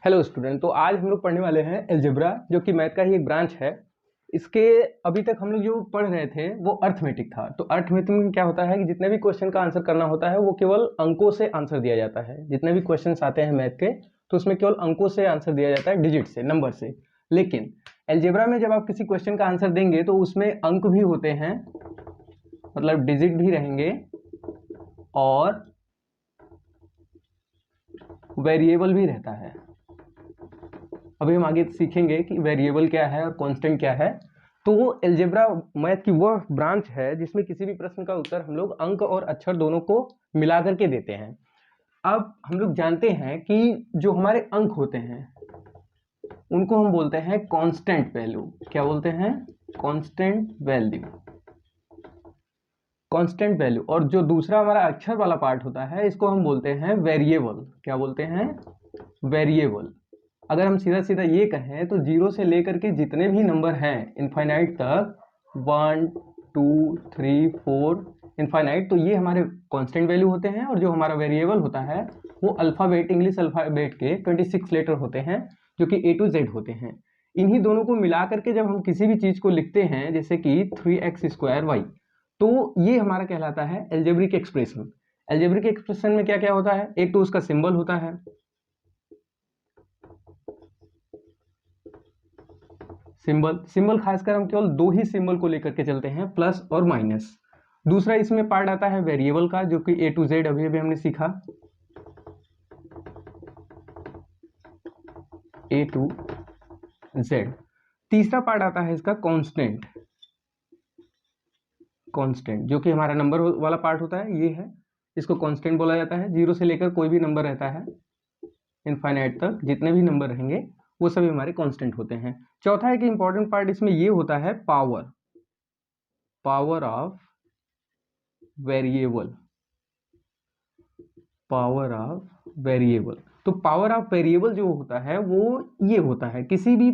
Hello student. तो आज हम लोग पढ़ने वाले हैं अलजेब्रा, जो कि मैथ का ही एक ब्रांच है। इसके अभी तक हम लोग जो पढ़ रहे थे वो अर्थमेटिक था। तो अर्थमेटिक में क्या होता है कि जितने भी क्वेश्चन का आंसर करना होता है वो केवल अंकों से आंसर दिया जाता है। जितने भी क्वेश्चन आते हैं मैथ के तो उसमें केवल अंकों से आंसर दिया जाता है, डिजिट से, नंबर से। लेकिन अलजेब्रा में जब आप किसी क्वेश्चन का आंसर देंगे तो उसमें अंक भी होते हैं, मतलब डिजिट भी रहेंगे और वेरिएबल भी रहता है। अभी हम आगे सीखेंगे कि वेरिएबल क्या है और कांस्टेंट क्या है। तो वो अलजेब्रा मैथ की वह ब्रांच है जिसमें किसी भी प्रश्न का उत्तर हम लोग अंक और अक्षर दोनों को मिला करके देते हैं। अब हम लोग जानते हैं कि जो हमारे अंक होते हैं उनको हम बोलते हैं कांस्टेंट वैल्यू। क्या बोलते हैं? Constant value. Constant value. और जो दूसरा हमारा अक्षर वाला पार्ट होता है इसको हम बोलते हैं वेरिएबल। क्या बोलते हैं? वेरिएबल। अगर हम सीधा सीधा ये कहें तो 0 से लेकर के जितने भी नंबर हैं इनफाइनाइट तक, 1 2 3 4 इनफाइनाइट, तो ये हमारे कांस्टेंट वैल्यू होते हैं। और जो हमारा वेरिएबल होता है वो अल्फाबेट, इंग्लिश अल्फाबेट के 26 लेटर होते हैं जो कि A to Z होते हैं। इन्हीं दोनों को मिला करके जब हम किसी भी चीज को लिखते हैं, जैसे कि 3x² y, तो ये हमारा कहलाता है अलजेब्रिक एक्सप्रेशन। अलजेब्रिक एक्सप्रेशन में क्या क्या होता है? एक तो उसका सिंबल होता है, सिंबल खासकर हम केवल दो ही सिंबल को लेकर के चलते हैं, प्लस और माइनस। दूसरा इसमें पार्ट आता है वेरिएबल का, जो कि A to Z अभी अभी हमने सीखा, A to Z। तीसरा पार्ट आता है इसका कांस्टेंट, जो कि हमारा नंबर वाला पार्ट होता है, ये है, इसको कांस्टेंट बोला जाता है। 0 से लेकर कोई भी नंबर रहता है इनफाइनाइट तक, जितने भी नंबर रहेंगे वो सभी हमारे कांस्टेंट होते हैं। चौथा एक इंपॉर्टेंट पार्ट इसमें ये होता है पावर ऑफ वेरिएबल। तो पावर ऑफ वेरिएबल जो होता है वो ये होता है, किसी भी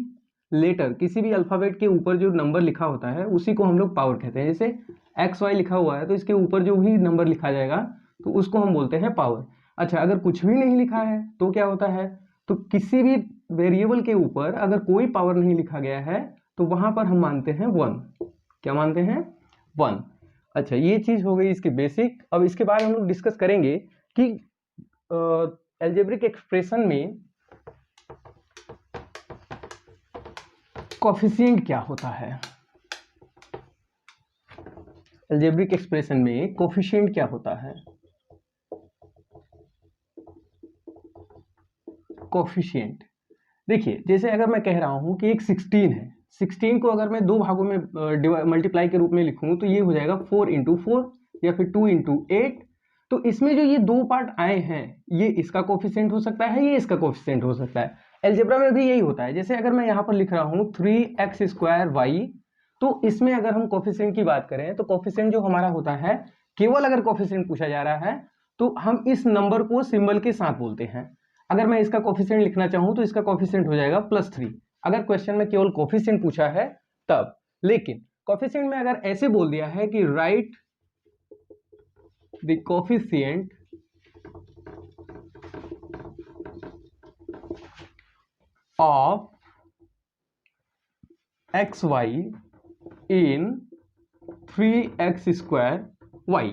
लेटर, किसी भी अल्फाबेट के ऊपर जो नंबर लिखा होता है उसी को हम लोग पावर कहते हैं। जैसे XY लिखा हुआ है तो इसके ऊपर जो भी नंबर लिखा जाएगा तो उसको हम बोलते हैं पावर। अच्छा, अगर कुछ भी नहीं लिखा है तो क्या होता है? तो किसी भी वेरिएबल के ऊपर अगर कोई पावर नहीं लिखा गया है तो वहां पर हम मानते हैं 1। क्या मानते हैं? 1। अच्छा, ये चीज हो गई इसकी बेसिक। अब इसके बाद हम लोग डिस्कस करेंगे कि अलजेब्रिक एक्सप्रेशन में कोफिशिएंट क्या होता है। अलजेब्रिक एक्सप्रेशन में कोफिशिएंट क्या होता है? कोफिशिएंट देखिए, जैसे अगर मैं कह रहा हूं कि एक 16 है, 16 को अगर मैं दो भागों में मल्टीप्लाई के रूप में लिखूं तो ये हो जाएगा 4 × 4 या फिर 2 × 8। तो इसमें जो ये दो पार्ट आए हैं, ये इसका कोफिशिएंट हो सकता है, ये इसका कोफिशिएंट हो सकता है। अलजेब्रा में भी यही होता है। जैसे अगर मैं यहाँ पर लिख रहा हूँ 3x² y, तो इसमें अगर हम कोफिशिएंट की बात करें तो कोफिशिएंट जो हमारा होता है, केवल अगर कोफिशिएंट पूछा जा रहा है तो हम इस नंबर को सिंबल के साथ बोलते हैं। अगर मैं इसका कोफिशिएंट लिखना चाहूं तो इसका कोफिशिएंट हो जाएगा +3, अगर क्वेश्चन में केवल कोफिशिएंट पूछा है तब। लेकिन कोफिशिएंट में अगर ऐसे बोल दिया है कि right the coefficient of xy in 3x² y,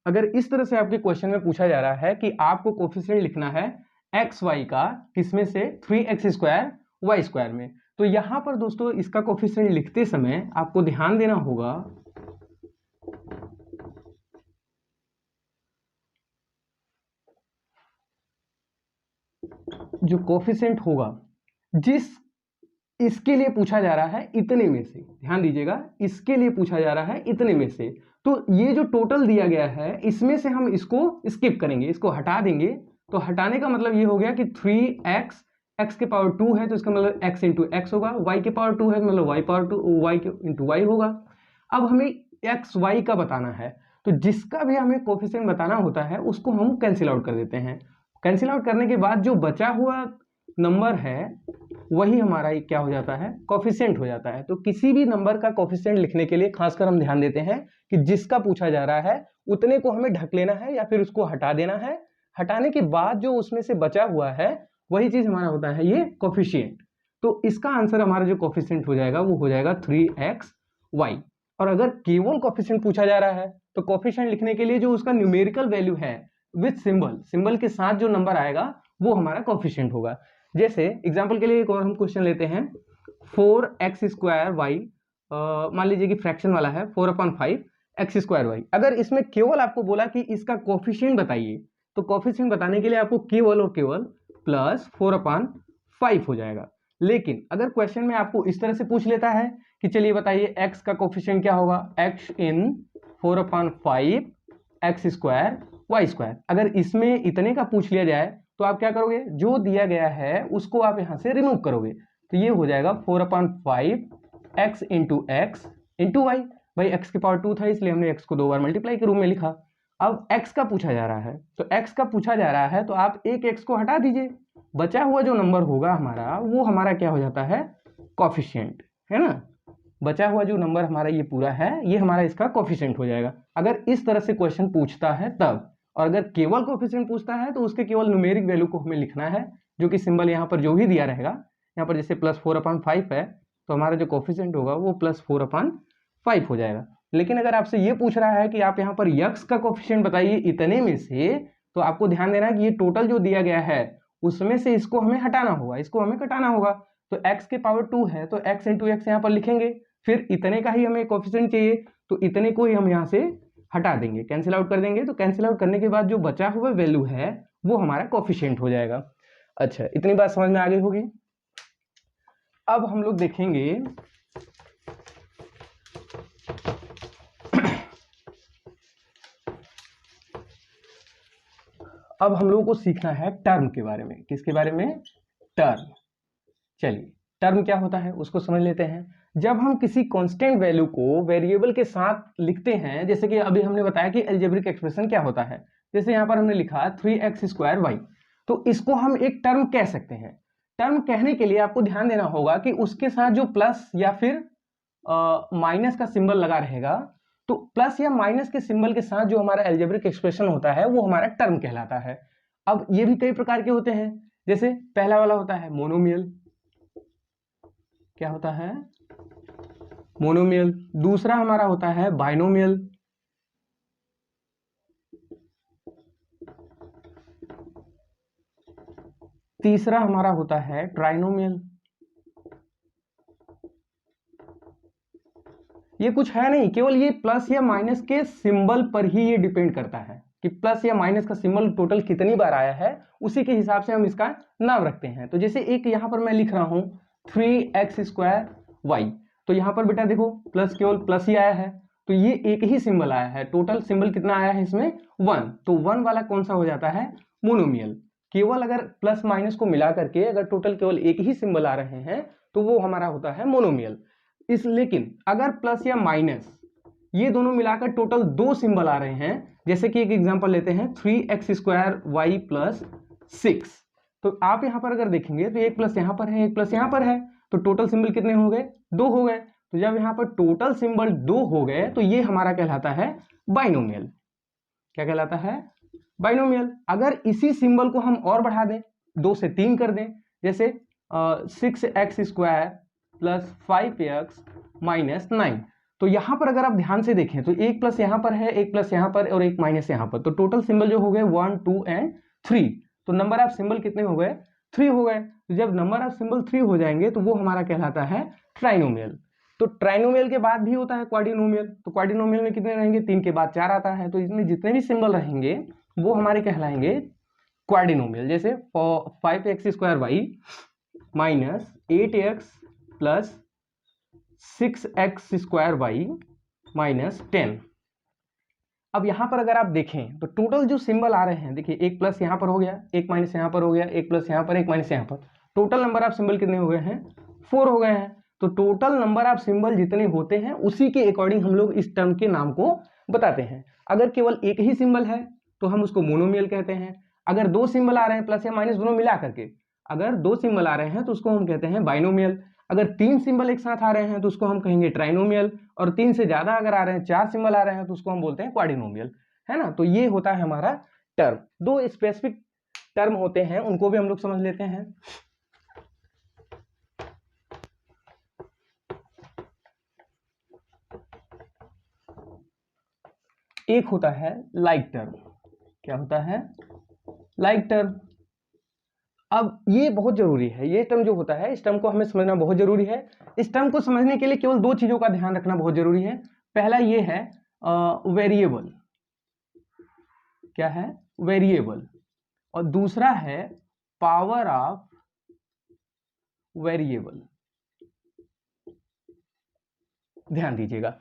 अगर इस तरह से आपके क्वेश्चन में पूछा जा रहा है कि आपको कोफिशिएंट लिखना है xy का, किसमें से? 3x² y² में, तो यहां पर दोस्तों इसका कोफिशिएंट लिखते समय आपको ध्यान देना होगा जो कोफिशिएंट होगा जिस इसके लिए पूछा जा रहा है इतने में से, ध्यान दीजिएगा, इसके लिए पूछा जा रहा है इतने में से, तो ये जो टोटल दिया गया है इसमें से हम इसको स्किप करेंगे, इसको हटा देंगे। तो हटाने का मतलब ये हो गया कि 3x, x के पावर 2 है तो इसका मतलब x × x होगा, y के पावर 2 है तो मतलब y × y होगा। अब हमें x y का बताना है, तो जिसका भी हमें कोफिशिएंट बताना होता है उसको हम कैंसिल आउट कर देते हैं। कैंसिल आउट करने के बाद जो बचा हुआ नंबर है वही हमारा क्या हो जाता है? कोफिशिएंट हो जाता है। तो किसी भी नंबर का कोफिशिएंट लिखने के लिए खासकर हम ध्यान देते हैं कि जिसका पूछा जा रहा है उतने को हमें ढक लेना है या फिर उसको हटा देना है। हटाने के बाद जो उसमें से बचा हुआ है वही चीज हमारा होता है ये कोफिशिएंट। तो इसका आंसर हमारा जो कोफिशिएंट हो जाएगा वो हो जाएगा 3xy। और अगर केवल कोफिशिएंट पूछा जा रहा है तो कोफिशिएंट लिखने के लिए जो उसका न्यूमेरिकल वैल्यू है विथ सिंबल, सिंबल के साथ जो नंबर आएगा वो हमारा कोफिशिएंट होगा। जैसे एग्जांपल के लिए एक और हम क्वेश्चन लेते हैं 4x² y, मान लीजिए कि फ्रैक्शन वाला है 4/5 x² y। अगर इसमें केवल आपको बोला कि इसका कोफिशिएंट बताइए तो कोफिशिएंट बताने के लिए आपको केवल और केवल प्लस 4/5 हो जाएगा। लेकिन अगर क्वेश्चन में आपको इस तरह से पूछ लेता है कि चलिए बताइए x का कोफिशिएंट क्या होगा, x in 4/5 x² y²। अगर इसमें इतने का पूछ लिया जाए तो आप क्या करोगे, जो दिया गया है उसको आप यहां से रिमूव करोगे, तो ये हो जाएगा 4/5 x into x into y. भाई x की पावर 2 था इसलिए हमने x को 2 बार मल्टीप्लाई के रूप में लिखा। अब x का पूछा जा रहा है तो x का पूछा जा रहा है तो आप एक x को हटा दीजिए, बचा हुआ जो नंबर होगा हमारा वो हमारा क्या हो जाता है, कोफिशिएंट, है ना। बचा हुआ जो नंबर हमारा ये पूरा है ये हमारा इसका कोफिशिएंट हो जाएगा अगर इस तरह से क्वेश्चन पूछता है तब। और अगर केवल कोफिशिएंट पूछता है तो उसके केवल न्यूमेरिक वैल्यू को हमें लिखना है, जो कि सिंबल यहाँ पर जो भी दिया रहेगा, यहाँ पर जैसे प्लस 4/5 है तो हमारा जो कोफिशिएंट होगा वो प्लस 4/5 हो जाएगा। लेकिन अगर आपसे ये पूछ रहा है कि आप यहाँ पर यक्स का कोफिशिएंट बताइए इतने में से, तो आपको ध्यान देना कि ये टोटल जो दिया गया है उसमें से इसको हमें हटाना होगा, इसको हमें घटाना होगा। तो x की पावर 2 है तो x इंटू एक्स यहाँ पर लिखेंगे, फिर इतने का ही हमें कोफिशिएंट चाहिए तो इतने को ही हम यहाँ से हटा देंगे, कैंसिल आउट कर देंगे। तो कैंसिल आउट करने के बाद जो बचा हुआ वैल्यू है वो हमारा कोफिशिएंट हो जाएगा। अच्छा, इतनी बात समझ में आ गई होगी। अब हम लोग देखेंगे अब हम लोगों को सीखना है टर्म के बारे में। किसके बारे में, टर्म। चलिए, टर्म क्या होता है उसको समझ लेते हैं। जब हम किसी कांस्टेंट वैल्यू को वेरिएबल के साथ लिखते हैं, जैसे कि अभी हमने बताया कि अलजेब्रिक एक्सप्रेशन क्या होता है, जैसे यहाँ पर हमने लिखा 3x² y, तो इसको हम एक टर्म कह सकते हैं। टर्म कहने के लिए आपको ध्यान देना होगा कि उसके साथ जो प्लस या फिर माइनस का सिंबल लगा रहेगा, तो प्लस या माइनस के सिंबल के साथ जो हमारा अलजेब्रिक एक्सप्रेशन होता है वो हमारा टर्म कहलाता है। अब ये भी कई प्रकार के होते हैं, जैसे पहला वाला होता है मोनोमियल। क्या होता है, मोनोमियल। दूसरा हमारा होता है बाइनोमियल। तीसरा हमारा होता है ट्राइनोमियल। ये कुछ है नहीं, केवल ये प्लस या माइनस के सिंबल पर ही ये डिपेंड करता है कि प्लस या माइनस का सिंबल टोटल कितनी बार आया है, उसी के हिसाब से हम इसका नाम रखते हैं। तो जैसे एक यहाँ पर मैं लिख रहा हूं 3x² y, तो यहाँ पर बेटा देखो प्लस केवल प्लस ही आया है, तो ये एक ही सिंबल आया है। टोटल सिंबल कितना आया है इसमें, 1। तो 1 वाला कौन सा हो जाता है, मोनोमियल। केवल अगर प्लस माइनस को मिला करके अगर टोटल केवल एक ही सिंबल आ रहे हैं तो वो हमारा होता है मोनोमियल। लेकिन अगर प्लस या माइनस ये दोनों मिलाकर टोटल 2 सिंबल आ रहे हैं, जैसे कि एक एग्जांपल लेते हैं 3x² y + 6, तो आप यहां पर अगर देखेंगे तो एक प्लस यहां पर है, एक प्लस यहां पर है, तो टोटल सिंबल कितने हो गए, 2 हो गए। तो जब यहां पर टोटल सिंबल 2 हो गए तो ये हमारा कहलाता है बाइनोमियल। क्या कहलाता है, बाइनोमियल। अगर इसी सिंबल को हम और बढ़ा दें, 2 से 3 कर दें, जैसे 6x² + 5x - 9, तो यहां पर अगर आप ध्यान से देखें तो एक प्लस यहां पर है, एक प्लस यहां पर और एक माइनस यहां पर, तो टोटल सिंबल जो हो गए 1, 2 एंड 3। तो नंबर ऑफ सिंबल कितने हो गए, 3 हो गए। तो जब नंबर ऑफ सिंबल 3 हो जाएंगे तो वो हमारा कहलाता है ट्राइनोमियल। तो ट्राइनोमियल के बाद भी होता है क्वाड्रिनोमियल। तो क्वाड्रिनोमियल में कितने रहेंगे, 3 के बाद 4 आता है, तो इसमें जितने भी सिंबल रहेंगे वो हमारे कहलाएंगे क्वाड्रिनोमियल। जैसे 5x² y - 8x + 6x² y - 10। अब यहां पर अगर आप देखें तो टोटल जो सिंबल आ रहे हैं, देखिए एक प्लस यहां पर हो गया, एक माइनस यहां पर हो गया, एक प्लस यहां पर, एक माइनस यहां पर, टोटल नंबर ऑफ सिंबल कितने हो गए हैं, 4 हो गए हैं। तो टोटल नंबर ऑफ सिंबल जितने होते हैं उसी के अकॉर्डिंग हम लोग इस टर्म के नाम को बताते हैं। अगर केवल एक ही सिंबल है तो हम उसको मोनोमियल कहते हैं। अगर 2 सिंबल आ रहे हैं प्लस या माइनस दोनों मिला करके, अगर 2 सिंबल आ रहे हैं तो उसको हम कहते हैं बाइनोमियल। अगर 3 सिंबल एक साथ आ रहे हैं तो उसको हम कहेंगे ट्राइनोमियल, और 3 से ज्यादा अगर आ रहे हैं, 4 सिंबल आ रहे हैं तो उसको हम बोलते हैं क्वाड्रिनोमियल, है ना। तो ये होता है हमारा टर्म। 2 स्पेसिफिक टर्म होते हैं उनको भी हम लोग समझ लेते हैं। एक होता है लाइक टर्म। क्या होता है? Like term. अब ये बहुत जरूरी है, ये टर्म जो होता है इस टर्म को हमें समझना बहुत जरूरी है। इस टर्म को समझने के लिए केवल दो चीजों का ध्यान रखना बहुत जरूरी है। पहला ये है वेरिएबल। क्या है? वेरिएबल। और दूसरा है पावर ऑफ वेरिएबल। ध्यान दीजिएगा।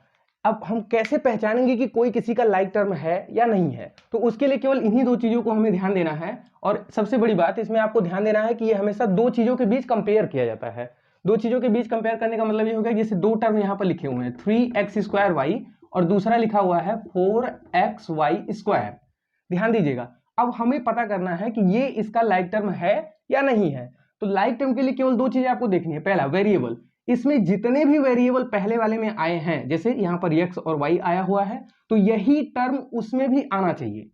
अब हम कैसे पहचानेंगे कि कोई किसी का लाइक टर्म है या नहीं है? तो उसके लिए केवल इन्हीं दो चीजों को हमें ध्यान देना है। और सबसे बड़ी बात इसमें आपको ध्यान देना है कि ये हमेशा दो चीजों के बीच कंपेयर किया जाता है। दो चीजों के बीच कंपेयर करने का मतलब ये होगा, जैसे दो टर्म यहाँ पर लिखे हुए हैं 3x² और दूसरा लिखा हुआ है 4xy²। ध्यान दीजिएगा। अब हमें पता करना है कि ये इसका लाइक टर्म है या नहीं है। तो लाइक टर्म के लिए केवल दो चीजें आपको देखनी है। पहला वेरिएबल, इसमें जितने भी वेरिएबल पहले वाले में आए हैं, जैसे यहाँ पर x और y आया हुआ है, तो यही टर्म उसमें भी आना चाहिए।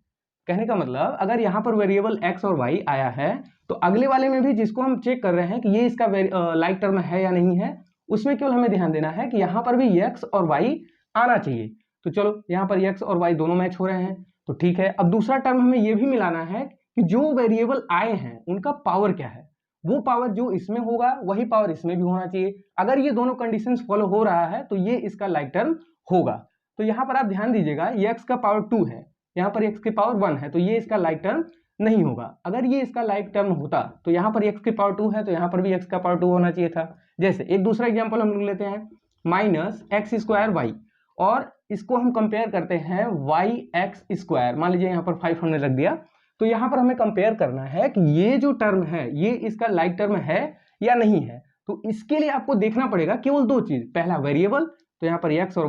कहने का मतलब अगर यहाँ पर वेरिएबल x और y आया है तो अगले वाले में भी जिसको हम चेक कर रहे हैं कि ये इसका लाइक टर्म है या नहीं है, उसमें केवल हमें ध्यान देना है कि यहाँ पर भी x और y आना चाहिए। तो चलो यहाँ पर x और y दोनों मैच हो रहे हैं, तो ठीक है। अब दूसरा टर्म हमें यह भी मिलाना है कि जो वेरिएबल आए हैं उनका पावर क्या है। वो पावर जो इसमें होगा वही पावर इसमें भी होना चाहिए। अगर ये दोनों कंडीशंस फॉलो हो रहा है तो ये इसका लाइक टर्म होगा। तो यहाँ पर आप ध्यान दीजिएगा, ये x का पावर 2 है, यहाँ पर x की पावर 1 है, तो ये इसका लाइक टर्म नहीं होगा। अगर ये इसका लाइक टर्म होता तो यहाँ पर x की पावर 2 है तो यहाँ पर भी x का पावर 2 होना चाहिए था। जैसे एक दूसरा एग्जाम्पल हम लोग लेते हैं -x²y और इसको हम कंपेयर करते हैं yx²। मान लीजिए यहाँ पर 5 हमने रख दिया, तो यहाँ पर हमें कंपेयर करना है कि ये जो टर्म है ये इसका लाइक टर्म है या नहीं है। तो इसके लिए आपको देखना पड़ेगा केवल दो चीज। पहला वेरिएबल, तो यहाँ पर x और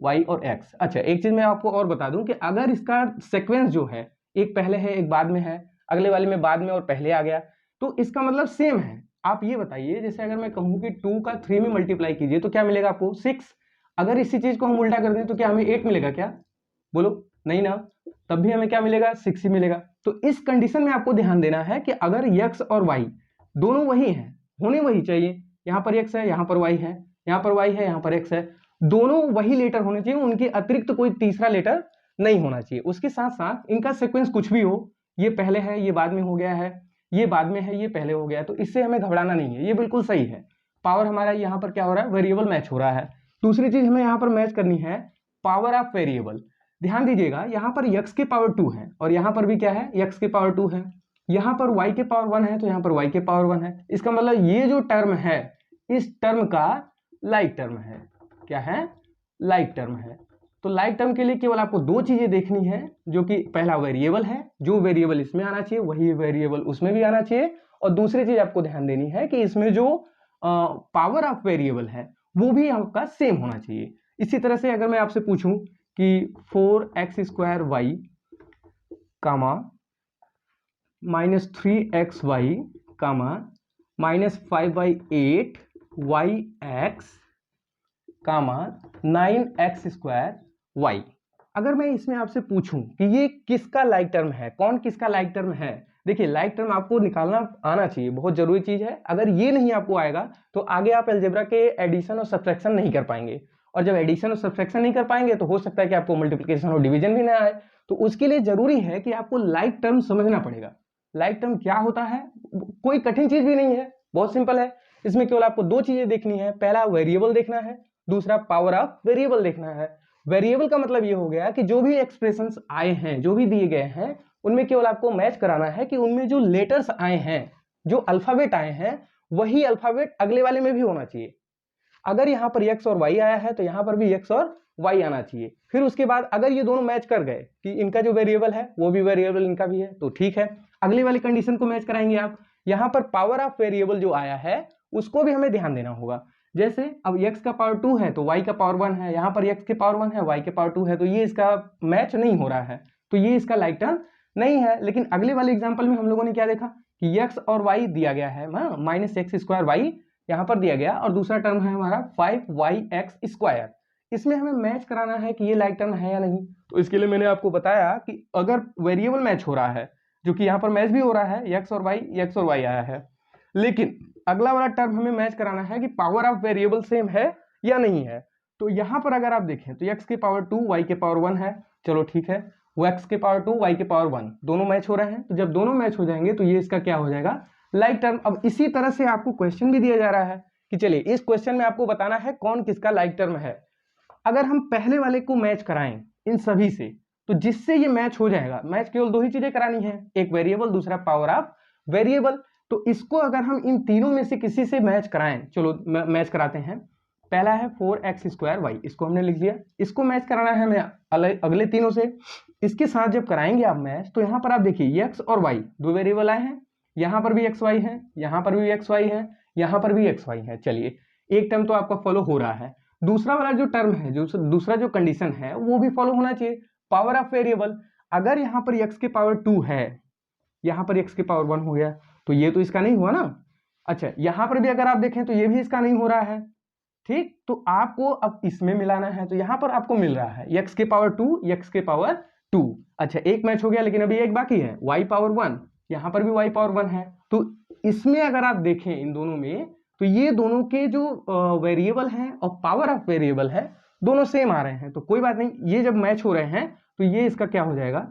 y और x। अच्छा, एक चीज मैं आपको और बता दूं कि अगर इसका सीक्वेंस जो है एक पहले है एक बाद में है, अगले वाले में बाद में और पहले आ गया, तो इसका मतलब सेम है। आप ये बताइए, जैसे अगर मैं कहूँ कि 2 का 3 में मल्टीप्लाई कीजिए तो क्या मिलेगा आपको? 6। अगर इसी चीज को हम उल्टा कर दें तो क्या हमें 8 मिलेगा? क्या बोलो? नहीं ना, तब भी हमें क्या मिलेगा? 6 ही मिलेगा। तो इस कंडीशन में आपको ध्यान देना है कि अगर x और y दोनों वही हैं, होने वही चाहिए। यहाँ पर x है, यहाँ पर y है, यहाँ पर y है, यहाँ पर x है, दोनों वही लेटर होने चाहिए, उनके अतिरिक्त कोई तीसरा लेटर नहीं होना चाहिए। उसके साथ साथ इनका सीक्वेंस कुछ भी हो, ये पहले है ये बाद में हो गया है, ये बाद में है ये पहले हो गया, तो इससे हमें घबराना नहीं है, ये बिल्कुल सही है। पावर हमारा यहाँ पर क्या हो रहा है? वेरिएबल मैच हो रहा है। दूसरी चीज हमें यहाँ पर मैच करनी है पावर ऑफ वेरिएबल। ध्यान दीजिएगा, यहाँ पर x की पावर 2 है और यहाँ पर भी क्या है? x की पावर 2 है। यहाँ पर y के पावर 1 है तो यहाँ पर y के पावर 1 है। इसका मतलब ये जो टर्म है इस टर्म का लाइक टर्म है। क्या है? लाइक टर्म है। तो लाइक टर्म के लिए केवल आपको दो चीजें देखनी है, जो कि पहला वेरिएबल है, जो वेरिएबल इसमें आना चाहिए वही वेरिएबल उसमें भी आना चाहिए। और दूसरी चीज आपको ध्यान देनी है कि इसमें जो पावर ऑफ वेरिएबल है वो भी आपका सेम होना चाहिए। इसी तरह से अगर मैं आपसे पूछूं कि 4x² कामा -3xy कामा -5/8 yx कामा 9x²y, अगर मैं इसमें आपसे पूछूं कि ये किसका लाइक टर्म है, कौन किसका लाइक टर्म है। देखिए, लाइक टर्म आपको निकालना आना चाहिए, बहुत जरूरी चीज है। अगर ये नहीं आपको आएगा तो आगे आप अलजेब्रा के एडिशन और सब्ट्रैक्शन नहीं कर पाएंगे, और जब एडिशन और सब्ट्रैक्शन नहीं कर पाएंगे तो हो सकता है कि आपको मल्टीप्लिकेशन और डिवीजन भी ना आए। तो उसके लिए जरूरी है कि आपको लाइक टर्म समझना पड़ेगा। लाइक टर्म क्या होता है? कोई कठिन चीज भी नहीं है, बहुत सिंपल है। इसमें केवल आपको दो चीजें देखनी है, पहला वेरिएबल देखना है, दूसरा पावर ऑफ वेरिएबल देखना है। वेरिएबल का मतलब ये हो गया कि जो भी एक्सप्रेशंस आए हैं, जो भी दिए गए हैं, उनमें केवल आपको मैच कराना है कि उनमें जो लेटर्स आए हैं, जो अल्फाबेट आए हैं, वही अल्फाबेट अगले वाले में भी होना चाहिए। अगर यहाँ पर x और y आया है तो यहाँ पर भी x और y आना चाहिए। फिर उसके बाद अगर ये दोनों मैच कर गए कि इनका जो वेरिएबल है वो भी वेरिएबल इनका भी है, तो ठीक है, अगली वाली कंडीशन को मैच कराएंगे आप। यहाँ पर पावर ऑफ वेरिएबल जो आया है उसको भी हमें ध्यान देना होगा। जैसे अब x का पावर 2 है तो y का पावर 1 है, यहाँ पर x के पावर 1 है, y के पावर 2 है, तो ये इसका मैच नहीं हो रहा है, तो ये इसका लाइक टर्म नहीं है। लेकिन अगले वाले एग्जाम्पल में हम लोगों ने क्या देखा कि x और y दिया गया है, -x² यहाँ पर दिया गया, और दूसरा टर्म है हमारा 5yx²। इसमें हमें मैच कराना है कि ये लाइक टर्म है या नहीं। तो इसके लिए मैंने आपको बताया कि अगर वेरिएबल मैच हो रहा है, जो कि यहाँ पर मैच भी हो रहा है, एक्स और वाई आया है। लेकिन अगला वाला टर्म हमें मैच कराना है कि पावर ऑफ वेरिएबल सेम है या नहीं है। तो यहाँ पर अगर आप देखें तो x की पावर 2 y के पावर 1 है, चलो ठीक है, वो x के पावर 2 y के पावर 1 दोनों मैच हो रहे हैं। तो जब दोनों मैच हो जाएंगे तो ये इसका क्या हो जाएगा, लाइक टर्म। अब इसी तरह से आपको क्वेश्चन भी दिया जा रहा है कि चलिए इस क्वेश्चन में आपको बताना है कौन किसका लाइक टर्म है। अगर हम पहले वाले को मैच कराएं इन सभी से, तो जिससे ये मैच हो जाएगा, मैच केवल दो ही चीजें करानी है, एक वेरिएबल, दूसरा पावर ऑफ वेरिएबल। तो इसको अगर हम इन तीनों में से किसी से मैच कराएं, चलो मैच कराते हैं। पहला है 4x²y, इसको हमने लिख लिया। इसको मैच कराना है हमें अगले तीनों से। इसके साथ जब कराएंगे आप मैच, तो यहाँ पर आप देखिए x और y दो वेरिएबल आए हैं, यहाँ पर भी xy है, यहाँ पर भी xy है, यहाँ पर भी xy है। चलिए एक टर्म तो आपका फॉलो हो रहा है। दूसरा वाला जो टर्म है, जो दूसरा जो कंडीशन है, वो भी फॉलो होना चाहिए, पावर ऑफ वेरिएबल। अगर यहाँ पर x के पावर 2 है, यहाँ पर x के पावर 1 हो गया, तो ये तो इसका नहीं हुआ ना। अच्छा, यहाँ पर भी अगर आप देखें तो ये भी इसका नहीं हो रहा है, ठीक। तो आपको अब इसमें मिलाना है, तो यहाँ पर आपको मिल रहा है x के पावर 2, x के पावर 2। अच्छा, एक मैच हो गया, लेकिन अभी एक बाकी है, y पावर 1, यहाँ पर भी y पावर 1 है। तो इसमें अगर आप देखें इन दोनों में, तो ये दोनों के जो वेरिएबल हैं और पावर ऑफ वेरिएबल है, दोनों सेम आ रहे हैं। तो कोई बात नहीं, ये जब मैच हो रहे हैं तो ये इसका क्या हो जाएगा,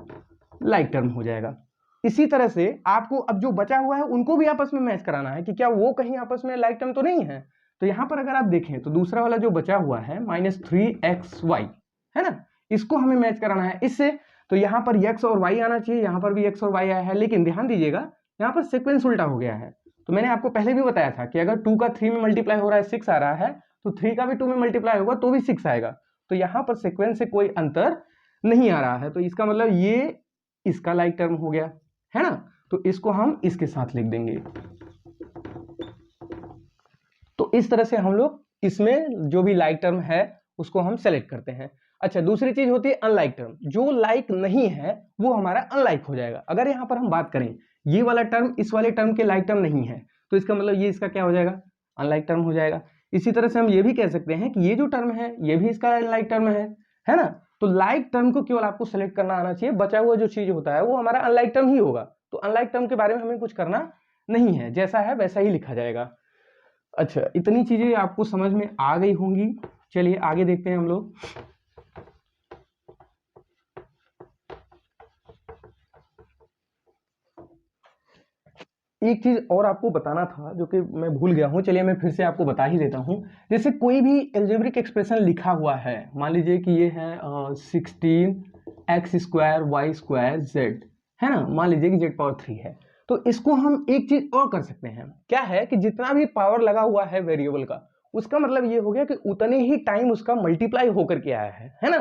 लाइक टर्म हो जाएगा। इसी तरह से आपको अब जो बचा हुआ है उनको भी आपस में मैच कराना है कि क्या वो कहीं आपस में लाइक टर्म तो नहीं है। तो यहाँ पर अगर आप देखें तो दूसरा वाला जो बचा हुआ है -3xy है ना, इसको हमें मैच कराना है इससे। तो यहाँ पर x और y आना चाहिए, यहाँ पर भी x और y आया है, लेकिन ध्यान दीजिएगा यहाँ पर सीक्वेंस उल्टा हो गया है। तो मैंने आपको पहले भी बताया था कि अगर 2 का 3 में मल्टीप्लाई हो रहा है 6 आ रहा है, तो 3 का भी 2 में मल्टीप्लाई होगा तो भी 6 आएगा। तो यहाँ पर सीक्वेंस से कोई अंतर नहीं आ रहा है, तो इसका मतलब ये इसका लाइक टर्म हो गया है ना। तो इसको हम इसके साथ लिख देंगे। तो इस तरह से हम लोग इसमें जो भी लाइक टर्म है उसको हम सेलेक्ट करते हैं। अच्छा, दूसरी चीज होती है अनलाइक टर्म। जो लाइक नहीं है वो हमारा अनलाइक हो जाएगा। अगर यहाँ पर हम बात करें ये वाला टर्म इस वाले टर्म के लाइक टर्म नहीं है, तो इसका मतलब ये इसका क्या हो जाएगा, अनलाइक टर्म हो जाएगा। इसी तरह से हम ये भी कह सकते हैं कि ये जो टर्म है ये भी इसका अनलाइक टर्म है ना। तो लाइक टर्म को केवल आपको सेलेक्ट करना आना चाहिए, बचा हुआ जो चीज होता है वो हमारा अनलाइक टर्म ही होगा। तो अनलाइक टर्म के बारे में हमें कुछ करना नहीं है, जैसा है वैसा ही लिखा जाएगा। अच्छा, इतनी चीजें आपको समझ में आ गई होंगी। चलिए आगे देखते हैं हम लोग। एक चीज और आपको बताना था जो कि मैं भूल गया हूं, चलिए मैं फिर से आपको बता ही देता हूं। जैसे कोई भी एल्जेब्रिक एक्सप्रेशन लिखा हुआ है, मान लीजिए कि ये है 16x² y² है ना, मान लीजिए कि z पावर 3 है। तो इसको हम एक चीज और कर सकते हैं, क्या है कि जितना भी पावर लगा हुआ है वेरिएबल का, उसका मतलब ये हो गया कि उतने ही टाइम उसका मल्टीप्लाई होकर के आया है ना।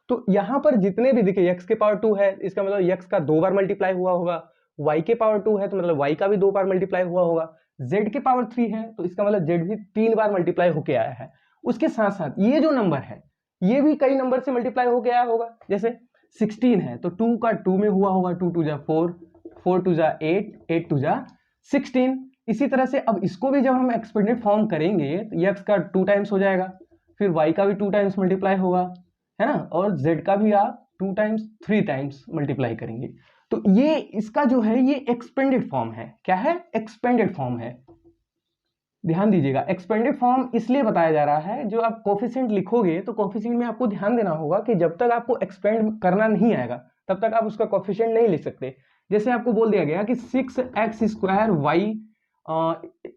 तो यहाँ पर जितने भी देखिए x के पावर 2 है, इसका मतलब x का 2 बार मल्टीप्लाई हुआ होगा, y के पावर 2 है तो मतलब y का भी 2 बार मल्टीप्लाई हुआ होगा, z के पावर 3 है तो इसका मतलब z भी 3 बार मल्टीप्लाई होके आया है। उसके साथ साथ ये जो नंबर है ये भी कई नंबर से मल्टीप्लाई होके आया होगा। जैसे 16 है तो 2 का 2 में हुआ होगा, 2 2 जा 4, 4 2 जा 8, 8 2 जा 16। इसी तरह से अब इसको भी जब हम एक्सपेंडेड फॉर्म करेंगे तो x का 2 टाइम्स हो जाएगा, फिर y का भी 2 टाइम्स मल्टीप्लाई होगा है ना, और z का भी आप 2 टाइम्स 3 टाइम्स मल्टीप्लाई करेंगे। तो ये इसका जो है ये एक्सपेंडेड फॉर्म है। क्या है, एक्सपेंडेड फॉर्म है। ध्यान दीजिएगा, एक्सपेंडेड फॉर्म इसलिए बताया जा रहा है, जो आप कोफिशिएंट लिखोगे तो कोफिशिएंट में आपको ध्यान देना होगा कि जब तक आपको एक्सपेंड करना नहीं आएगा तब तक आप उसका कोफिशिएंट नहीं लिख सकते। जैसे आपको बोल दिया गया कि 6x² y,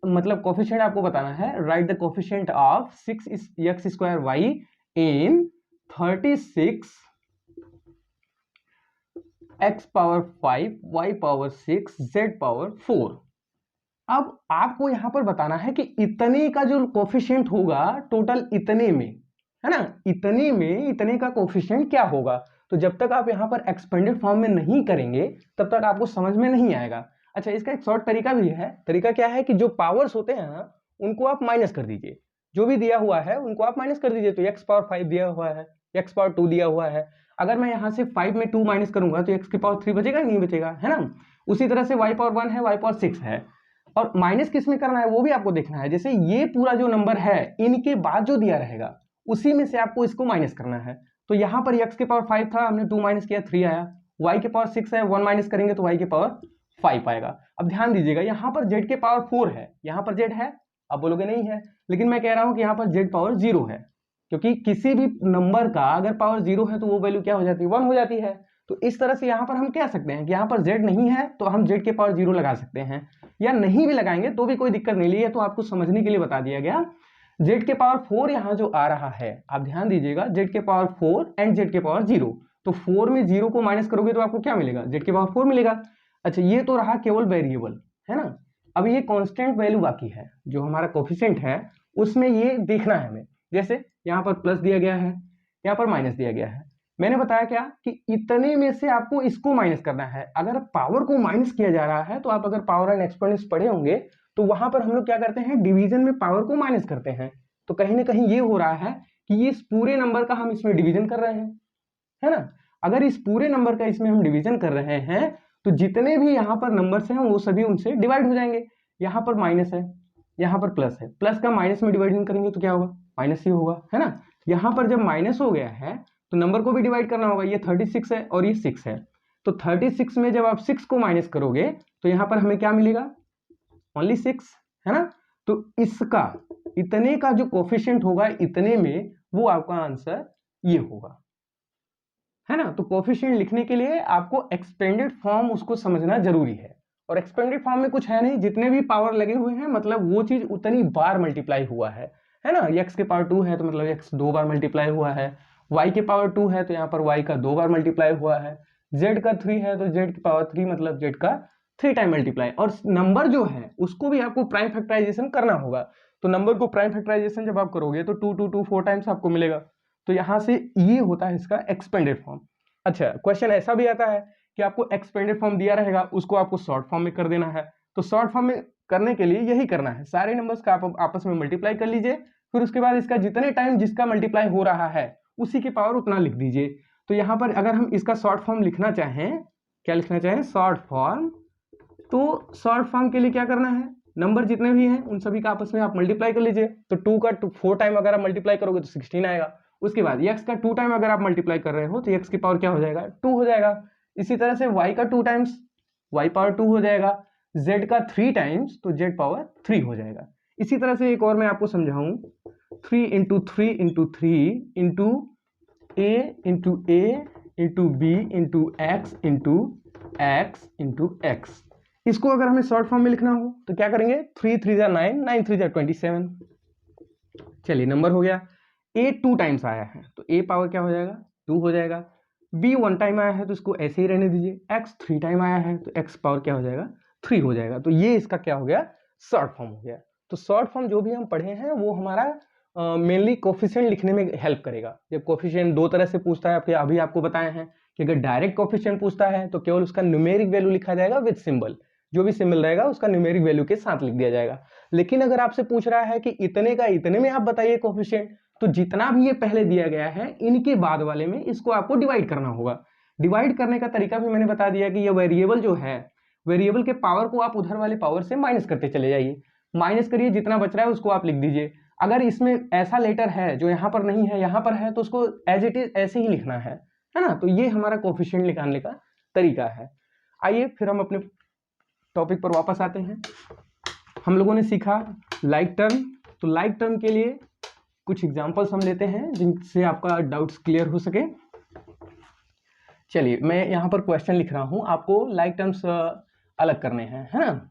मतलब कोफिशिएंट आपको बताना है, right the coefficient of 6x² y in 36 x power 5 y power 6 z power 4। अब आपको यहां पर बताना है कि इतने का जो कोफिशिएंट होगा टोटल इतने में है ना, इतने में इतने का कोफिशिएंट क्या होगा। तो जब तक आप यहां पर एक्सपेंडेड फॉर्म में नहीं करेंगे तब तक आपको समझ में नहीं आएगा। अच्छा, इसका एक शॉर्ट तरीका भी है। तरीका क्या है कि जो पावर्स होते हैं ना उनको आप माइनस कर दीजिए, जो भी दिया हुआ है उनको आप माइनस कर दीजिए। तो x पावर 5 दिया हुआ है, x पावर 2 दिया हुआ है, अगर मैं यहाँ से 5 में 2 माइनस करूंगा तो x की पावर 3 बचेगा नहीं बचेगा, है ना। उसी तरह से y पावर 1 है, y पावर 6 है, और माइनस किस में करना है वो भी आपको देखना है। जैसे ये पूरा जो नंबर है इनके बाद जो दिया रहेगा उसी में से आपको इसको माइनस करना है। तो यहाँ पर x के पावर 5 था, हमने 2 माइनस किया 3 आया, y के पावर 6 है, 1 माइनस करेंगे तो y के पावर 5 आएगा। अब ध्यान दीजिएगा यहाँ पर z के पावर 4 है, यहाँ पर z है, आप बोलोगे नहीं है, लेकिन मैं कह रहा हूँ कि यहाँ पर z पावर 0 है, क्योंकि किसी भी नंबर का अगर पावर 0 है तो वो वैल्यू क्या हो जाती है, 1 हो जाती है। तो इस तरह से यहाँ पर हम कह सकते हैं कि यहाँ पर z नहीं है तो हम z के पावर 0 लगा सकते हैं, या नहीं भी लगाएंगे तो भी कोई दिक्कत नहीं, है तो आपको समझने के लिए बता दिया गया। z के पावर 4 यहाँ जो आ रहा है, आप ध्यान दीजिएगा, z के पावर 4 एंड z के पावर 0, तो 4 में 0 को माइनस करोगे तो आपको क्या मिलेगा, z के पावर 4 मिलेगा। अच्छा, ये तो रहा केवल वेरिएबल, है ना। अब ये कांस्टेंट वैल्यू बाकी है, जो हमारा कोफिशिएंट है उसमें ये देखना है हमें। जैसे यहाँ पर प्लस दिया गया है, यहाँ पर माइनस दिया गया है, मैंने बताया क्या कि इतने में से आपको इसको माइनस करना है। अगर पावर को माइनस किया जा रहा है तो आप अगर पावर एंड एक्सपोनेंट्स पढ़े होंगे तो वहां पर हम लोग क्या करते हैं, डिवीजन में पावर को माइनस करते हैं। तो कहीं ना कहीं ये हो रहा है कि इस पूरे नंबर का हम इसमें डिवीजन कर रहे हैं, है ना। अगर इस पूरे नंबर का इसमें हम डिवीजन कर रहे हैं तो जितने भी यहाँ पर नंबर्स हैं वो सभी उनसे डिवाइड हो जाएंगे। यहाँ पर माइनस है, यहाँ पर प्लस है, प्लस का माइनस में डिवाइड करेंगे तो क्या होगा, माइनस ही होगा, है ना। यहाँ पर जब माइनस हो गया है तो नंबर को भी डिवाइड करना होगा। ये 36 है और ये 6 है, तो 36 में जब आप 6 को माइनस करोगे तो यहाँ पर हमें क्या मिलेगा, ओनली 6, है ना। तो इसका इतने का जो कोफिशिएंट होगा इतने में, वो आपका आंसर ये होगा, है ना। तो कोफिशिएंट लिखने के लिए आपको एक्सपेंडेड फॉर्म उसको समझना जरूरी है, और एक्सपेंडेड फॉर्म में कुछ है नहीं, जितने भी पावर लगे हुए हैं मतलब वो चीज उतनी बार मल्टीप्लाई हुआ है ना। x के पावर 2 है तो मतलब x 2 बार मल्टीप्लाई हुआ है, y के पावर 2 है तो यहाँ पर y का 2 बार मल्टीप्लाई हुआ है, z का 3 है तो z की पावर 3 मतलब z का 3 टाइम मल्टीप्लाई। और नंबर जो है उसको भी आपको प्राइम फैक्टराइजेशन करना होगा, तो नंबर को प्राइम फैक्टराइजेशन जब आप करोगे तो 2 2 2 4 टाइम्स आपको मिलेगा। तो यहाँ से ये होता है इसका एक्सपेंडेड फॉर्म। अच्छा, क्वेश्चन ऐसा भी आता है कि आपको एक्सपेंडेड फॉर्म दिया रहेगा, उसको आपको शॉर्ट फॉर्म में कर देना है। तो शॉर्ट फॉर्म में करने के लिए यही करना है, सारे नंबर्स का आप आपस में मल्टीप्लाई कर लीजिए, फिर उसके बाद इसका जितने टाइम जिसका मल्टीप्लाई हो रहा है उसी की पावर उतना लिख दीजिए। तो यहाँ पर अगर हम इसका शॉर्ट फॉर्म लिखना चाहें, क्या लिखना चाहें, शॉर्ट फॉर्म, तो शॉर्ट फॉर्म के लिए क्या करना है, नंबर जितने भी हैं उन सभी का आपस में आप मल्टीप्लाई कर लीजिए। तो 2 का 4 टाइम अगर आप मल्टीप्लाई करोगे तो 16 आएगा। उसके बाद x का 2 टाइम अगर आप मल्टीप्लाई कर रहे हो तो x की पावर क्या हो जाएगा, 2 हो जाएगा। इसी तरह से y का 2 टाइम्स y पावर 2 हो जाएगा, z का 3 टाइम्स तो z पावर 3 हो जाएगा। इसी तरह से एक और मैं आपको समझाऊं, 3 into 3 into 3 into a into a into b into x into x into x। इसको अगर हमें शॉर्ट फॉर्म में लिखना हो तो क्या करेंगे, 3 3 जा 9, 9 3 जा 27। चलिए, नंबर हो गया। a 2 टाइम्स आया है तो a पावर क्या हो जाएगा, 2 हो जाएगा। b 1 टाइम आया है तो इसको ऐसे ही रहने दीजिए। x 3 टाइम आया है तो x पावर क्या हो जाएगा, 3 हो जाएगा। तो ये इसका क्या हो गया, शॉर्ट फॉर्म हो गया। तो शॉर्ट फॉर्म जो भी हम पढ़े हैं वो हमारा मेनली कोफिशिएंट लिखने में हेल्प करेगा। जब कोफिशिएंट दो तरह से पूछता है, अभी आपको बताए हैं कि अगर डायरेक्ट कोफिशिएंट पूछता है तो केवल उसका न्यूमेरिक वैल्यू लिखा जाएगा विद सिंबल, जो भी सिंबल रहेगा उसका न्यूमेरिक वैल्यू के साथ लिख दिया जाएगा। लेकिन अगर आपसे पूछ रहा है कि इतने का इतने में आप बताइए कोफिशिएंट, तो जितना भी ये पहले दिया गया है इनके बाद वाले में इसको आपको डिवाइड करना होगा। डिवाइड करने का तरीका भी मैंने बता दिया कि ये वेरिएबल जो है, वेरिएबल के पावर को आप उधर वाले पावर से माइनस करते चले जाइए, माइनस करिए, जितना बच रहा है उसको आप लिख दीजिए। अगर इसमें ऐसा लेटर है जो यहाँ पर नहीं है, यहाँ पर है, तो उसको एज इट इज ऐसे ही लिखना है ना। तो ये हमारा कोफिशिएंट निकालने का तरीका है। आइए फिर हम अपने टॉपिक पर वापस आते हैं। हम लोगों ने सीखा लाइक टर्म, तो लाइक टर्म के लिए कुछ एग्जांपल्स हम लेते हैं जिनसे आपका डाउट्स क्लियर हो सके। चलिए, मैं यहाँ पर क्वेश्चन लिख रहा हूँ, आपको लाइक टर्म्स अलग करने हैं, है ना।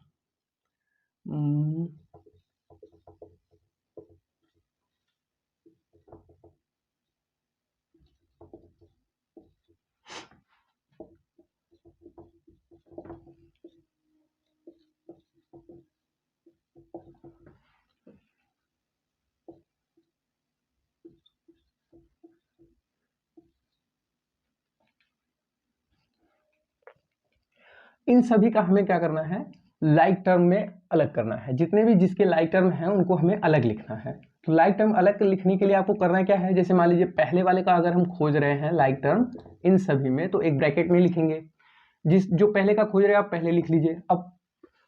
इन सभी का हमें क्या करना है, लाइक टर्म में अलग करना है। जितने भी जिसके लाइक टर्म हैं उनको हमें अलग लिखना है। तो लाइक टर्म अलग लिखने के लिए आपको करना क्या है, जैसे मान लीजिए पहले वाले का अगर हम खोज रहे हैं लाइक टर्म इन सभी में, तो एक ब्रैकेट में लिखेंगे, जो पहले का खोज रहे हैं आप पहले लिख लीजिए। अब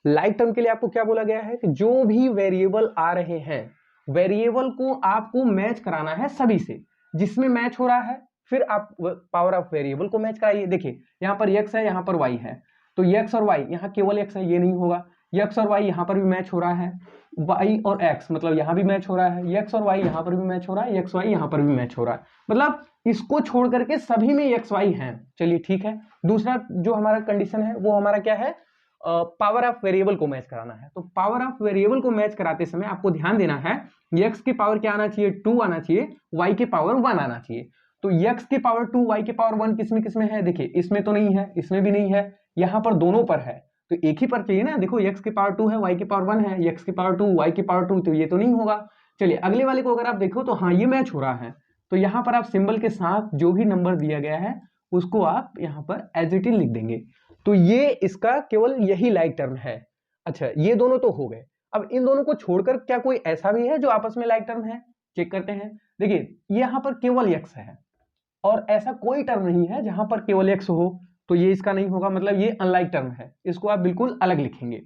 लाइक टर्म के लिए आपको क्या बोला गया है कि जो भी वेरिएबल आ रहे हैं, वेरिएबल को आपको मैच कराना है सभी से, जिसमें मैच हो रहा है फिर आप पावर ऑफ वेरिएबल को मैच कराइए। देखिए यहाँ पर x है, यहाँ पर y है, तो x और y, यहाँ केवल x है, ये नहीं होगा, x और y यहाँ पर भी मैच हो रहा है, y और x मतलब यहाँ भी मैच हो रहा है, x और y यहाँ पर भी मैच हो रहा है, x y यहाँ पर भी मैच हो रहा है, मतलब इसको छोड़ करके सभी में x y हैं। चलिए ठीक है। दूसरा जो हमारा कंडीशन है वो हमारा क्या है, पावर ऑफ वेरिएबल को मैच कराना है। तो पावर ऑफ वेरिएबल को मैच कराते समय आपको ध्यान देना है, x की पावर क्या आना चाहिए, 2 आना चाहिए, y की पावर 1 आना चाहिए। तो x की पावर 2 y की पावर 1 किसमें किसमें है, देखिए इसमें तो नहीं है, इसमें भी नहीं है, यहाँ पर दोनों पर है, तो एक ही पर चाहिए ना। देखो x की पावर 2 है, y की पावर 1 है, x की पावर 2 y की पावर 2, तो ये तो नहीं होगा। चलिए अगले वाले को अगर आप देखो तो हाँ ये मैच हो रहा है, तो यहाँ पर आप सिंबल के साथ जो भी नंबर दिया गया है उसको आप यहाँ पर एज इट इज लिख देंगे। तो ये इसका केवल यही लाइक टर्म है। अच्छा ये दोनों तो हो गए, अब इन दोनों को छोड़कर क्या कोई ऐसा भी है जो आपस में लाइक टर्म है, चेक करते हैं। देखिए यहाँ पर केवल x है और ऐसा कोई टर्म नहीं है जहां पर केवल x हो, तो ये इसका नहीं होगा, मतलब ये अनलाइक टर्म है, इसको आप बिल्कुल अलग लिखेंगे।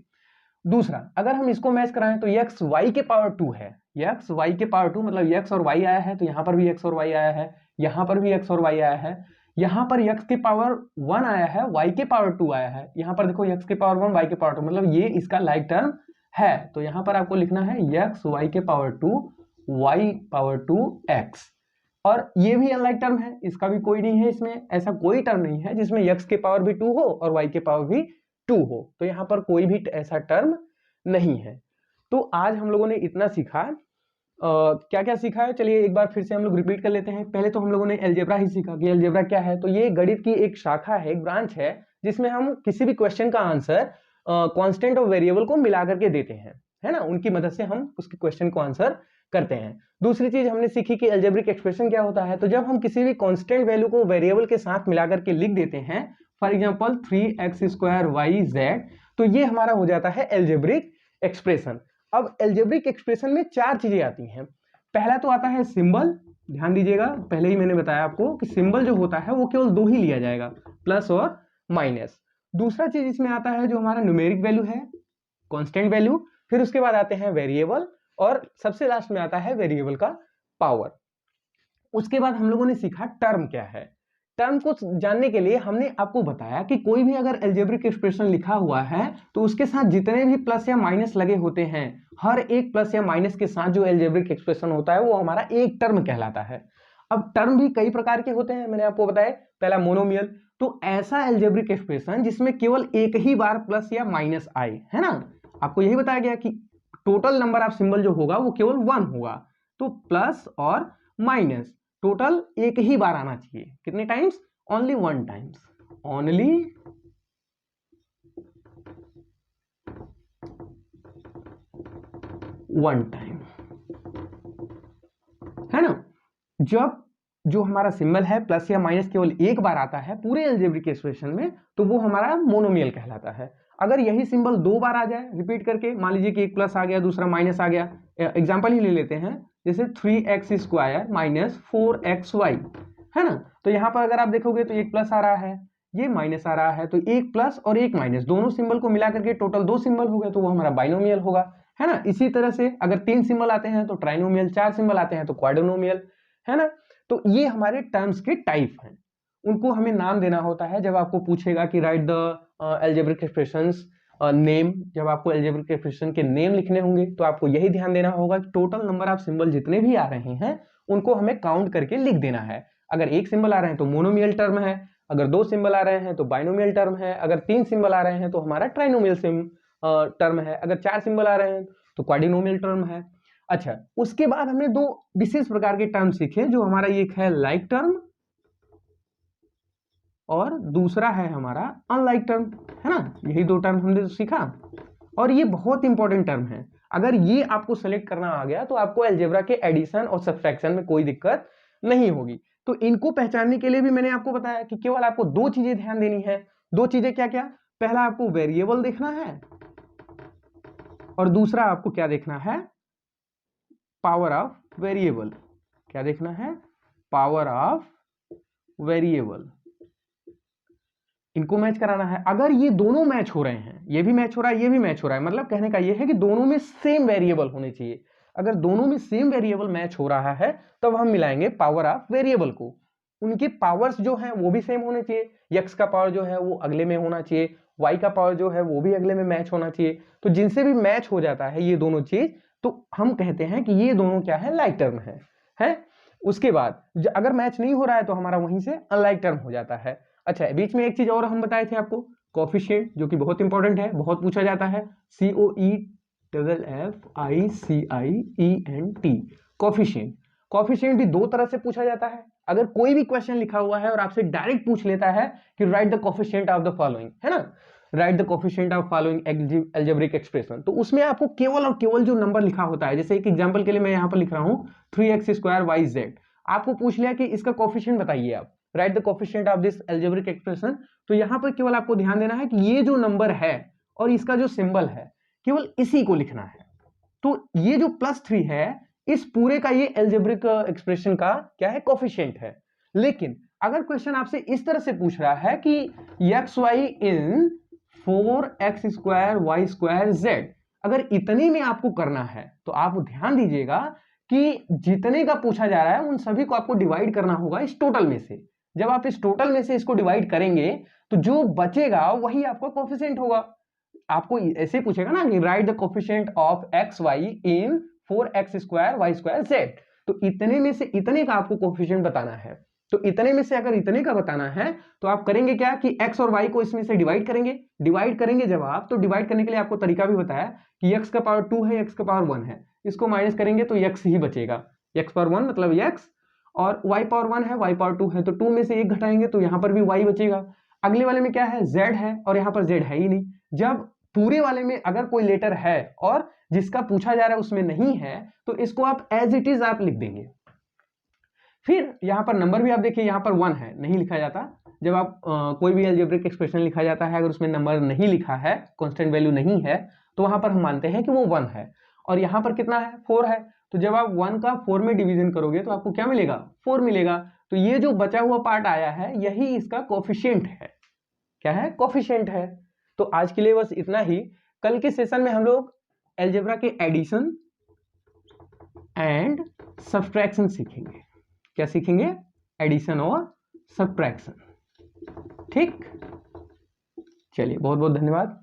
दूसरा अगर हम इसको मैच कराएं तो x y के पावर 2 है, x y के पावर 2 मतलब x और y आया है, तो यहाँ पर भी x और y आया है, यहाँ पर भी x और y आया है, यहाँ पर x के पावर 1 आया है, y के पावर 2 आया है, यहाँ पर देखो x के पावर 1 y के पावर 2, मतलब ये इसका लाइक टर्म है। तो यहाँ पर आपको लिखना है x y के पावर 2 y पावर 2 x, और ये भी अनलाइक टर्म है, इसका भी कोई नहीं है, इसमें ऐसा कोई टर्म नहीं है जिसमें x के पावर भी 2 हो और y के पावर भी 2 हो, तो यहाँ पर कोई भी ऐसा टर्म नहीं है। तो आज हम लोगों ने इतना सीखा, क्या क्या सीखा है, चलिए एक बार फिर से हम लोग रिपीट कर लेते हैं। पहले तो हम लोगों ने अलजेब्रा ही सीखा कि अलजेब्रा क्या है, तो ये गणित की एक शाखा है, एक ब्रांच है, जिसमें हम किसी भी क्वेश्चन का आंसर कांस्टेंट और वेरिएबल को मिला करके देते हैं, है ना, उनकी मदद से हम उसके क्वेश्चन को आंसर करते हैं। दूसरी चीज हमने सीखी कि अलजेब्रिक एक्सप्रेशन क्या होता है, तो जब हम किसी भी कांस्टेंट वैल्यू को वेरिएबल के साथ मिलाकर के लिख देते हैं, फॉर एग्जांपल 3x² yz, तो ये हमारा हो जाता है अलजेब्रिक एक्सप्रेशन। अब अलजेब्रिक एक्सप्रेशन में 4 चीजें आती हैं। पहला तो आता है सिंबल, ध्यान दीजिएगा, पहले ही मैंने बताया आपको कि सिंबल जो होता है वो केवल 2 ही लिया जाएगा, प्लस और माइनस। दूसरा चीज इसमें आता है जो हमारा न्यूमेरिक वैल्यू है, कांस्टेंट वैल्यू, फिर उसके बाद आते हैं वेरिएबल, और सबसे लास्ट में आता है वेरिएबल का पावर। उसके बाद हम लोगों ने सीखा टर्म क्या है। टर्म को जानने के लिए हमने आपको बताया कि कोई भी अगर अलजेब्रिक एक्सप्रेशन लिखा हुआ है तो उसके साथ जितने भी प्लस या माइनस लगे होते हैं, हर एक प्लस या माइनस के साथ जो अलजेब्रिक एक्सप्रेशन होता है वो हमारा एक टर्म कहलाता है। अब टर्म भी कई प्रकार के होते हैं, मैंने आपको बताया, पहला मोनोमियल, तो ऐसा अलजेब्रिक एक्सप्रेशन जिसमें केवल एक ही बार प्लस या माइनस आए, है ना, आपको यही बताया गया कि टोटल नंबर ऑफ सिंबल जो होगा वो केवल 1 होगा, तो प्लस और माइनस टोटल एक ही बार आना चाहिए, कितने times, only 1 times, only 1 time, है ना। जब जो हमारा सिंबल है प्लस या माइनस केवल एक बार आता है पूरे अलजेब्रिक एक्सप्रेशन में, तो वो हमारा मोनोमियल कहलाता है। अगर यही सिंबल 2 बार आ जाए रिपीट करके, मान लीजिए कि एक प्लस आ गया दूसरा माइनस आ गया, एग्जांपल ही ले लेते हैं, जैसे 3x² - 4xy, है ना, तो यहाँ पर अगर आप देखोगे तो एक प्लस आ रहा है, ये माइनस आ रहा है, तो एक प्लस और एक माइनस दोनों सिंबल को मिला करके टोटल 2 सिंबल हो गए, तो वो हमारा बाइनोमियल होगा, है ना। इसी तरह से अगर 3 सिंबल आते हैं तो ट्राइनोमियल, 4 सिंबल आते हैं तो क्वाड्रोनोमियल, है ना। तो ये हमारे टर्म्स के टाइप हैं, उनको हमें नाम देना होता है। जब आपको पूछेगा कि right the algebraic expressions name, जब आपको अलजेब्रिक एक्सप्रेशन के नेम लिखने होंगे तो आपको यही ध्यान देना होगा कि टोटल नंबर ऑफ सिंबल जितने भी आ रहे हैं उनको हमें काउंट करके लिख देना है। अगर एक सिंबल आ रहे हैं तो मोनोमियल टर्म है, अगर 2 सिंबल आ रहे हैं तो बाइनोमियल टर्म है, अगर 3 सिंबल आ रहे हैं तो हमारा ट्राइनोमियल टर्म है, अगर 4 सिंबल आ रहे हैं तो क्वाड्रिनोमियल टर्म है। अच्छा, उसके बाद हमने 2 विशेष प्रकार के टर्म सीखे, जो हमारा एक है लाइक टर्म और दूसरा है हमारा अनलाइक टर्म, है ना। यही 2 टर्म हमने सीखा और ये बहुत इंपॉर्टेंट टर्म है। अगर ये आपको सेलेक्ट करना आ गया तो आपको अलजेब्रा के एडिशन और सब्ट्रैक्शन में कोई दिक्कत नहीं होगी। तो इनको पहचानने के लिए भी मैंने आपको बताया कि केवल आपको 2 चीजें ध्यान देनी है। 2 चीजें क्या क्या, पहला आपको वेरिएबल देखना है और दूसरा आपको क्या देखना है, पावर ऑफ वेरिएबल। क्या देखना है, पावर ऑफ वेरिएबल, इनको मैच कराना है। अगर ये दोनों मैच हो रहे हैं, ये भी मैच हो रहा है, ये भी मैच हो रहा है, मतलब कहने का ये है कि दोनों में सेम वेरिएबल होने चाहिए। अगर दोनों में सेम वेरिएबल मैच हो रहा है तब हम मिलाएंगे पावर ऑफ वेरिएबल को। उनके पावर्स जो हैं वो भी सेम होने चाहिए, x का पावर जो है वो अगले में होना चाहिए, y का पावर जो है वो भी अगले में मैच होना चाहिए। तो जिनसे भी मैच हो जाता है ये दोनों चीज, तो हम कहते हैं कि ये दोनों क्या है, लाइक टर्म है? उसके बाद अगर मैच नहीं हो रहा है तो हमारा वहीं से अनलाइक टर्म हो जाता है। अच्छा, बीच में एक चीज और हम बताए थे आपको, कोफिशिएंट, जो कि बहुत इंपॉर्टेंट है, बहुत पूछा जाता है, COEFFICIENT, कोफिशिएंट। कोफिशिएंट भी दो तरह से पूछा जाता है। अगर कोई भी क्वेश्चन लिखा हुआ है और आपसे डायरेक्ट पूछ लेता है कि right the coefficient of the following, है ना, right the coefficient of following algebraic expression, तो उसमें आपको केवल और केवल जो नंबर लिखा होता है, जैसे एक एग्जांपल के लिए मैं यहाँ पर लिख रहा हूँ 3x² yz, आपको पूछ लिया कि इसका कोफिशिएंट बताइए आप, right the coefficient of this algebraic expression, तो यहाँ पर केवल आपको ध्यान देना है कि ये जो नंबर है और इसका जो सिंबल है केवल इसी को लिखना है। तो ये जो +3 है इस पूरे का ये अलजेब्रिक एक्सप्रेशन का क्या है, कोफिशिएंट है। लेकिन अगर क्वेश्चन आपसे इस तरह से पूछ रहा है कि xy इन 4x² y² z, अगर इतने में आपको करना है तो आप ध्यान दीजिएगा कि जितने का पूछा जा रहा है उन सभी को आपको डिवाइड करना होगा इस टोटल में से। जब आप इस टोटल में से इसको डिवाइड करेंगे तो जो बचेगा वही आपका कोफिशिएंट होगा। आपको ऐसे पूछेगा ना कि right the coefficient of xy in 4x² y² z, तो इतने में से इतने का आपको कोफिशिएंट बताना है। तो इतने में से अगर इतने का बताना है तो आप करेंगे क्या कि x और y को इसमें से डिवाइड करेंगे जब आप, तो डिवाइड करने के लिए आपको तरीका भी बताया कि x का पावर 2 है, x का पावर 1 है, इसको माइनस करेंगे तो x ही बचेगा, x पावर 1 मतलब x, और y पावर 1 है, y पावर 2 है, तो 2 में से 1 घटाएंगे तो यहाँ पर भी y बचेगा। अगले वाले में क्या है, z है, और यहाँ पर z है ही नहीं। जब पूरे वाले में अगर कोई लेटर है और जिसका पूछा जा रहा है उसमें नहीं है तो इसको आप एज इट इज आप लिख देंगे। फिर यहाँ पर नंबर भी आप देखिए, यहाँ पर 1 है, नहीं लिखा जाता। जब आप कोई भी अलजेब्रिक एक्सप्रेशन लिखा जाता है, अगर उसमें नंबर नहीं लिखा है, कांस्टेंट वैल्यू नहीं है, तो वहां पर हम मानते हैं कि वो 1 है। और यहाँ पर कितना है, 4 है, तो जब आप 1 का 4 में डिवीजन करोगे तो आपको क्या मिलेगा, 4 मिलेगा। तो ये जो बचा हुआ पार्ट आया है यही इसका कोफिशिएंट है। क्या है, कोफिशिएंट है। तो आज के लिए बस इतना ही। कल के सेशन में हम लोग अलजेब्रा के एडिशन एंड सब्ट्रैक्शन सीखेंगे। क्या सीखेंगे, एडिशन और सब्ट्रैक्शन। ठीक, चलिए बहुत बहुत धन्यवाद।